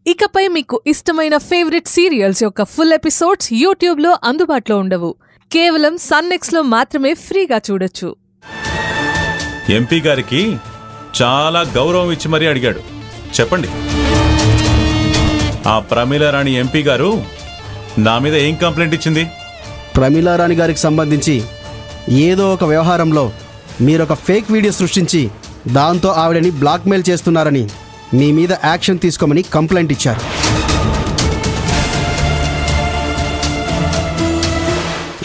ఇకపై మీకు ఇష్టమైన ఫేవరెట్ సీరియల్స్ యొక్క ఫుల్ ఎపిసోడ్స్ యూట్యూబ్లో అందుబాటులో ఉండవు. కేవలం సన్నెక్స్లో మాత్రమే ఫ్రీగా చూడొచ్చు. ఎంపీ గారికి చాలా గౌరవం ఇచ్చి మరీ అడిగాడు. చెప్పండి, ఆ ప్రమీలారాణి ఎంపీ గారు నా మీద ఏం కంప్లైంట్ ఇచ్చింది? ప్రమీలారాణి గారికి సంబంధించి ఏదో ఒక వ్యవహారంలో మీరొక ఫేక్ వీడియో సృష్టించి దాంతో ఆవిడని బ్లాక్మెయిల్ చేస్తున్నారని మీ మీద యాక్షన్ తీసుకోమని కంప్లైంట్ ఇచ్చారు.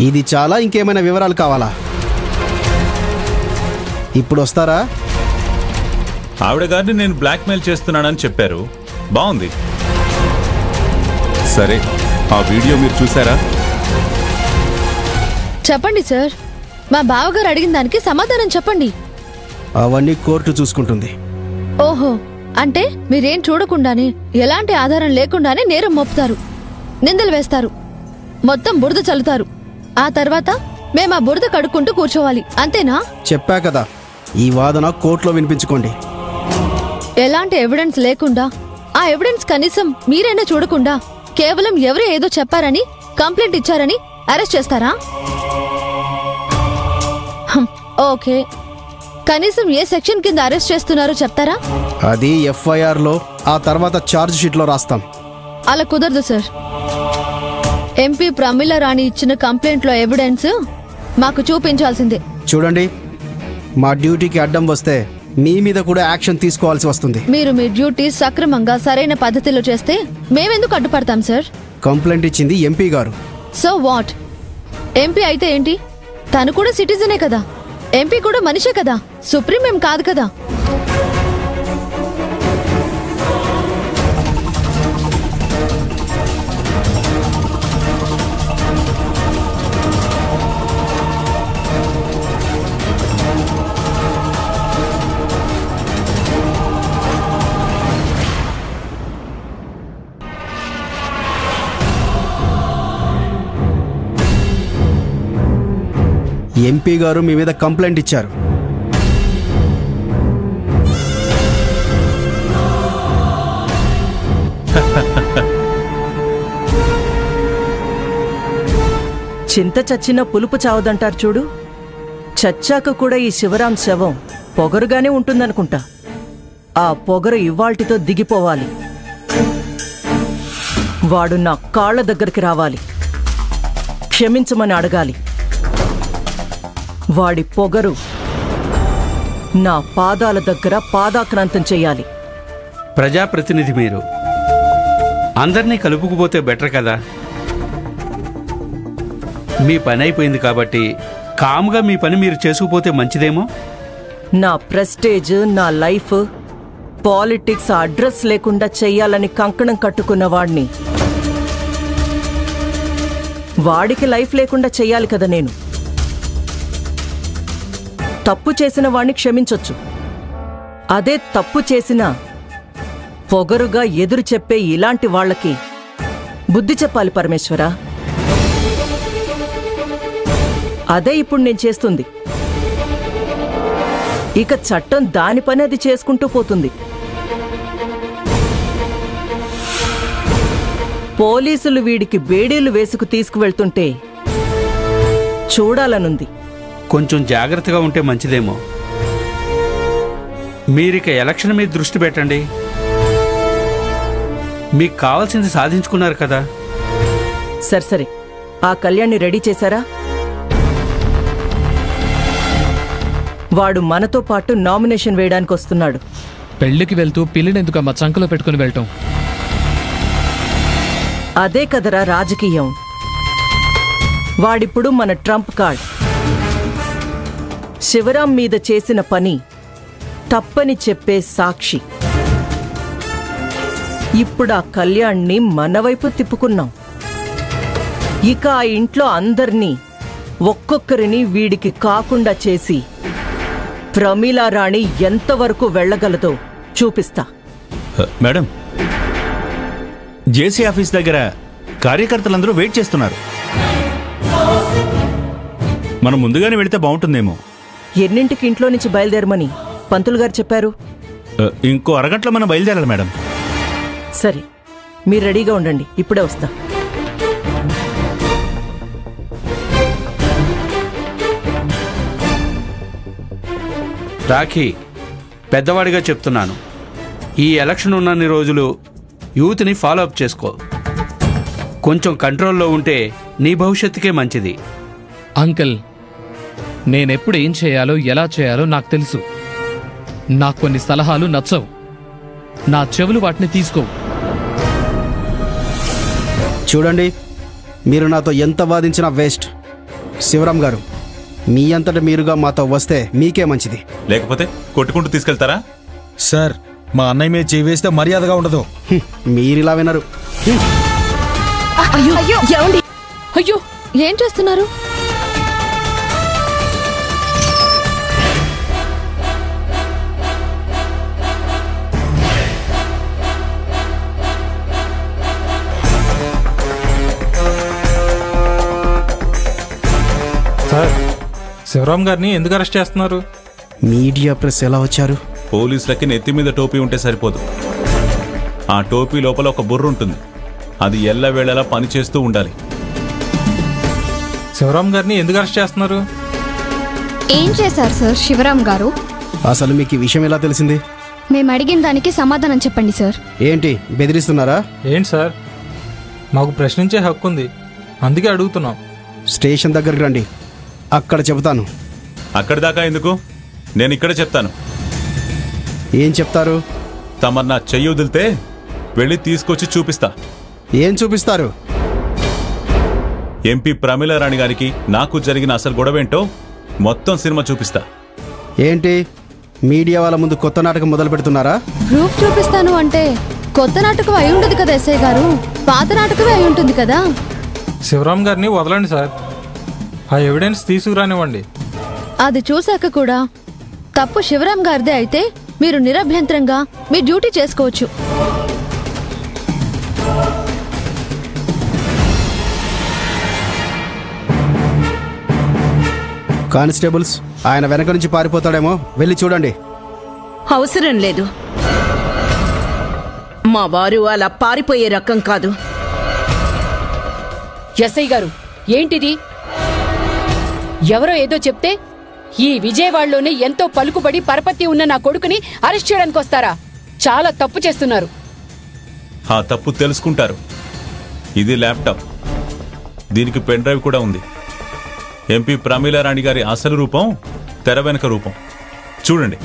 ఇది చాలా, ఇంకేమైనా వివరాలు కావాలా? ఇప్పుడు వస్తారా? ఆవిడ గారిని నేను బ్లాక్మెయిల్ చేస్తున్నానని చెప్పారు. బాగుంది. సరే, ఆ వీడియో మీరు చూసారా? చెప్పండి సార్, మా బావగారు అడిగిన దానికి సమాధానం చెప్పండి. అవన్నీ కోర్టు చూసుకుంటుంది. ఓహో, అంటే మీరేం చూడకుండానే, ఎలాంటి ఆధారం లేకుండానే నేరం మోపుతారు, నిందలు వేస్తారు, మొత్తం బురద చల్లుతారు. ఆ తర్వాత మేము ఆ బురద కడుక్కుంటూ కూర్చోవాలి, అంతేనా? చెప్పా కదా, ఈ వాదన కోర్టులో వినిపించుకోండి. ఎలాంటి ఎవిడెన్స్ లేకుండా, ఆ ఎవిడెన్స్ కనీసం మీరైనా చూడకుండా, కేవలం ఎవరో ఏదో చెప్పారని, కంప్లైంట్ ఇచ్చారని అరెస్ట్ చేస్తారా? ఓకే, కనీసం ఏ సెక్షన్ కింద అరెస్ట్ చేస్తున్నారో చెప్తారా? అది ఎఫ్ఐఆర్లో, ఆ తర్వాత ఛార్జ్ షీట్లో రాస్తాం. అలా కుదరదు సార్. ఎంపీ ప్రమీలారాణి ఇచ్చిన కంప్లైంట్లో ఎవిడెన్స్ మాకు చూపించాల్సిందే. చూడండి, మా డ్యూటీకి అడ్డం వస్తే మీ మీద కూడా యాక్షన్ తీసుకోవాల్సి వస్తుంది. మీరు మీ డ్యూటీ సక్రమంగా సరైన పద్ధతిలో చేస్తే మేమెందుకు అడ్డుపడతాం సార్? కంప్లైంట్ ఇచ్చింది ఎంపీ గారు. So what? ఎంపీ అయితే ఏంటి? తను కూడా సిటిజనే కదా, ఎంపీ కూడా మనిషే కదా, సుప్రీం ఏం కాదు కదా. ఎంపీ గారు మీ మీద కంప్లైంట్ ఇచ్చారు. చింత చచ్చిన పులుపు చావదంటారు చూడు, చచ్చాక కూడా ఈ శివరాం శవం పొగరుగానే ఉంటుందనుకుంటా. ఆ పొగరు ఇవాల్టితో దిగిపోవాలి. వాడు నా కాళ్ల దగ్గరికి రావాలి, క్షమించమని అడగాలి. వాడి పొగరు నా పాదాల దగ్గర పాదాక్రాంతం చెయ్యాలి. ప్రజాప్రతినిధి మీరు, అందరినీ కలుపుకుపోతే బెటర్ కదా. మీ పని అయిపోయింది కాబట్టి కామ్గా మీ పని మీరు చేసుకుపోతే మంచిదేమో. నా ప్రెస్టేజ్, నా లైఫ్, పాలిటిక్స్ అడ్రస్ లేకుండా చెయ్యాలని కంకణం కట్టుకున్న వాడిని, వాడికి లైఫ్ లేకుండా చెయ్యాలి కదా నేను. తప్పు చేసిన వాణ్ణి క్షమించొచ్చు, అదే తప్పు చేసినా పొగరుగా ఎదురు చెప్పే ఇలాంటి వాళ్లకి బుద్ధి చెప్పాలి పరమేశ్వరా. అదే ఇప్పుడు నేను చేస్తుంది. ఇక చట్టం దాని పని అది చేసుకుంటూ పోతుంది. పోలీసులు వీడికి బేడీలు వేసుకు తీసుకువెళ్తుంటే చూడాలనుంది. కొంచెం జాగ్రత్తగా ఉంటే మంచిదేమో. మీరిక ఎలక్షన్ మీద దృష్టి పెట్టండి. మీకు కావాల్సింది సాధించుకున్నారు కదా. సరే, ఆ కళ్యాణ్ని రెడీ చేశారా? వాడు మనతో పాటు నామినేషన్ వేయడానికి వస్తున్నాడు. పెళ్లికి వెళ్తూ పిల్లినెందుకమ్మా చంకలో పెట్టుకుని వెళ్ళటం? అదే కదరా రాజకీయం. వాడిప్పుడు మన ట్రంప్ కార్డ్. శివరాం మీద చేసిన పని తప్పని చెప్పే సాక్షి. ఇప్పుడు ఆ కళ్యాణ్ని మన వైపు తిప్పుకున్నాం. ఇక ఆ ఇంట్లో అందర్నీ ఒక్కొక్కరిని వీడికి కాకుండా చేసి ప్రమీలారాణి ఎంతవరకు వెళ్లగలదో చూపిస్తా. మేడం, జేసీ ఆఫీస్ దగ్గర కార్యకర్తలందరూ వెయిట్ చేస్తున్నారు. మనం ముందుగానే వెళితే బాగుంటుందేమో. ఎన్నింటికి ఇంట్లో నుంచి బయలుదేరమని పంతులు గారు చెప్పారు? ఇంకో అరగంటలో మనం బయలుదేరాలి మేడం. సరే, మీరు రెడీగా ఉండండి, ఇప్పుడే వస్తా. రాఖీ, పెద్దవాడిగా చెప్తున్నాను, ఈ ఎలక్షన్ ఉన్నన్ని రోజులు యూత్ని ఫాలో అప్ చేసుకో. కొంచెం కంట్రోల్లో ఉంటే నీ భవిష్యత్తుకే మంచిది. అంకుల్, నేనెప్పుడు ఏం చేయాలో ఎలా చేయాలో నాకు తెలుసు. నాకు కొన్ని సలహాలు నచ్చవు, నా చెవులు వాటిని తీసుకోవు. చూడండి, మీరు నాతో ఎంత వాదించినా వేస్ట్. శివరాం గారు, మీ అంతట మీరుగా మాతో వస్తే మీకే మంచిది. లేకపోతే కొట్టుకుంటూ తీసుకెళ్తారా? సార్, మా అన్నయ్య మీద చేయి వేస్తే మర్యాదగా ఉండదు. మీరిలా వినరు. అయ్యో, ఏం చేస్తున్నారు? సార్, శివరాం గారిని ఎందుకు అరెస్ట్ చేస్తున్నారు? మీడియా ప్రెస్ ఎలా వచ్చారు? పోలీసులకి నెత్తి మీద టోపీ ఉంటే సరిపోదు. ఆ టోపీ లోపల ఒక బుర్ర ఉంటుంది, అది ఎల్లవేళలా పనిచేస్తూ ఉండాలి. శివరాం గారిని ఎందుకు అరెస్ట్ చేస్తున్నారు? ఏం చేశారు సార్ శివరాం గారు? అసలు మీకు ఈ విషయం ఎలా తెలిసింది? మేము అడిగిన దానికి సమాధానం చెప్పండి సార్. ఏంటి, బెదిరిస్తున్నారా? ఏంటి సార్, మాకు ప్రశ్నించే హక్కు ఉంది, అందుకే అడుగుతున్నాం. స్టేషన్ దగ్గరికి రండి, అక్కడ చెబుతాను. అక్కడి దాకా ఎందుకు? నేను ఇక్కడే చెప్తాను. ఏం చెప్తారు? తమరు నా చెయ్యి వదిలితే వెళ్ళి తీసుకొచ్చి చూపిస్తా. ఏం చూపిస్తారు? ఎంపీ ప్రమీలారాణి గారికి నాకు జరిగిన అసలు గొడవేంటో మొత్తం సినిమా చూపిస్తా. ఏంటి, మీడియా వాళ్ళ ముందు కొత్త నాటకం మొదలు పెడుతున్నారా? ప్రూఫ్ చూపిస్తాను అంటే కొత్త నాటకం అయి ఉండదు కదా ఎస్ఐ గారు, పాత నాటకమే అయి ఉంటుంది కదా. శివరాం గారిని వదలండి సార్, ఆ ఎవిడెన్స్ తీసుకురానివ్వండి. అది చూశాక కూడా తప్పు శివరాం గారిదే అయితే మీరు నిరభ్యంతరంగా మీ డ్యూటీ చేసుకోవచ్చు. కానిస్టేబుల్స్, ఆయన వెనక నుంచి పారిపోతాడేమో, వెళ్ళి చూడండి. అవసరం లేదు, మా వారు అలా పారిపోయే రకం కాదు. ఎస్ఐ గారు, ఏంటిది? ఎవరో ఏదో చెప్తే ఈ విజయవాడలోనే ఎంతో పలుకుబడి పరపతి ఉన్న నా కొడుకుని అరెస్ట్ చేయడానికి వస్తారా? చాలా తప్పు చేస్తున్నారు. ఆ తప్పు తెలుసుకుంటారు. ఇది ల్యాప్టాప్, దీనికి పెన్ డ్రైవ్ కూడా ఉంది. ఎంపీ ప్రమీలారాణి గారి అసలు రూపం, తెర వెనుక రూపం చూడండి.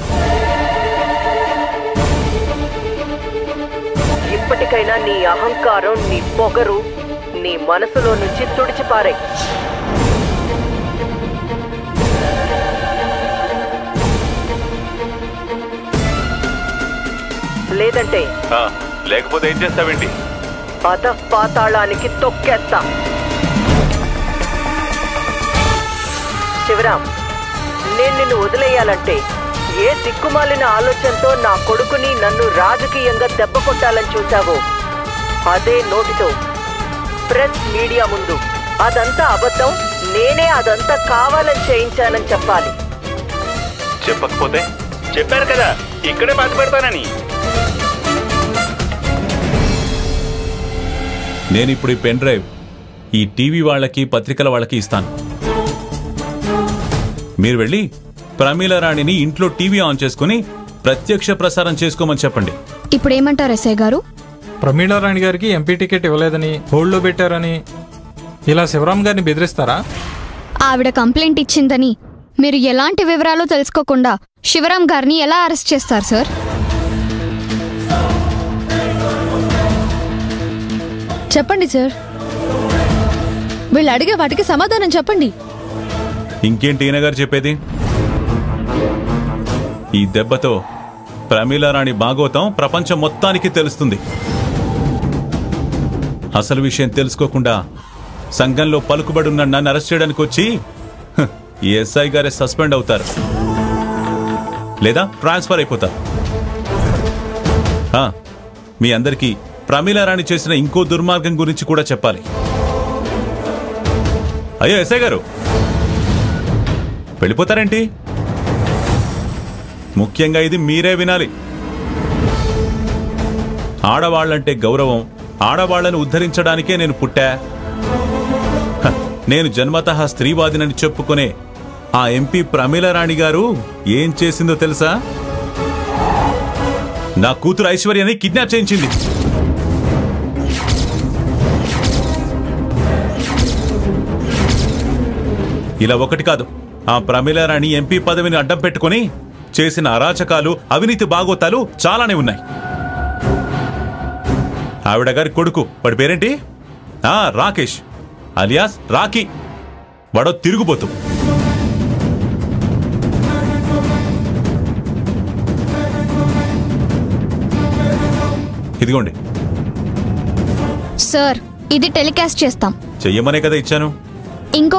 ఇప్పటికైనా నీ అహంకారం, నీ పొగరు నీ మనసులో నుంచి తుడిచిపారే. లేదంటే లేకపోతే ఏం చేస్తావేంటి? పాతాళానికి తొక్కేస్తా. శివరాం, నేను నిన్ను వదిలేయాలంటే ఏ దిక్కుమాలిన ఆలోచనతో నా కొడుకుని నన్ను రాజకీయంగా దెబ్బ కొట్టాలని చూశావో అదే నోటితో ప్రెస్ మీడియా ముందు అదంతా అబద్ధం, నేనే అదంతా కావాలని చేయించానని చెప్పాలి. చెప్పకపోతే? చెప్పారు కదా ఇక్కడే పాతి పెడతానని. నేను ఇప్పుడు ఈ పెన్ డ్రైవ్ ఈ టీవీ వాళ్ళకి, పత్రికల వాళ్ళకి ఇస్తాను. మీరు వెళ్ళి ప్రమీలారాణిని ఇంట్లో టీవీ ఆన్ చేసుకుని ప్రత్యక్ష ప్రసారం చేసుకోమని చెప్పండి. ఇప్పుడు ఏమంటారు ఎస్ఐ గారు? ప్రమీలారాణి గారికి ఎంపీ టికెట్ ఇవ్వలేదని, హోల్డ్లో పెట్టారని ఇలా శివరాం గారిని బెదిరిస్తారా? ఆవిడ కంప్లైంట్ ఇచ్చిందని మీరు ఎలాంటి వివరాలు తెలుసుకోకుండా శివరాం గారిని ఎలా అరెస్ట్ చేస్తారు సార్? చెప్పండి సార్, వీళ్ళు అడిగే వాటికి సమాధానం చెప్పండి. ఇంకేంటి ఈయన గారు చెప్పేది? ఈ దెబ్బతో ప్రమీలారాణి భాగవతం ప్రపంచం మొత్తానికి తెలుస్తుంది. అసలు విషయం తెలుసుకోకుండా సంఘంలో పలుకుబడున్న నన్ను అరెస్ట్ చేయడానికి వచ్చి ఎస్ఐ గారే సస్పెండ్ అవుతారు, లేదా ట్రాన్స్ఫర్ అయిపోతారు. మీ అందరికీ ప్రమీలారాణి చేసిన ఇంకో దుర్మార్గం గురించి కూడా చెప్పాలి. అయ్యో ఎస్ఐ గారు, వెళ్ళిపోతారేంటి? ముఖ్యంగా ఇది మీరే వినాలి. ఆడవాళ్లంటే గౌరవం, ఆడవాళ్లను ఉద్ధరించడానికే నేను పుట్టా. నేను జన్మతః స్త్రీవాదినని చెప్పుకునే ఆ ఎంపీ ప్రమీలారాణి గారు ఏం చేసిందో తెలుసా? నా కూతురు ఐశ్వర్యని కిడ్నాప్ చేయించింది. ఇలా ఒకటి కాదు, ఆ ప్రమీలారాణి ఎంపీ పదవిని అడ్డం పెట్టుకుని చేసిన అరాచకాలు, అవినీతి బాగోతాలు చాలానే ఉన్నాయి. ఆవిడ గారి కొడుకు, వాడి పేరేంటి? Rakesh alias Rocky. వాడో తిరుగుబోతు. ఇదిగోండి సార్, ఇది టెలికాస్ట్ చేస్తాం. చెయ్యమనే కదా ఇచ్చాను. ఇంకో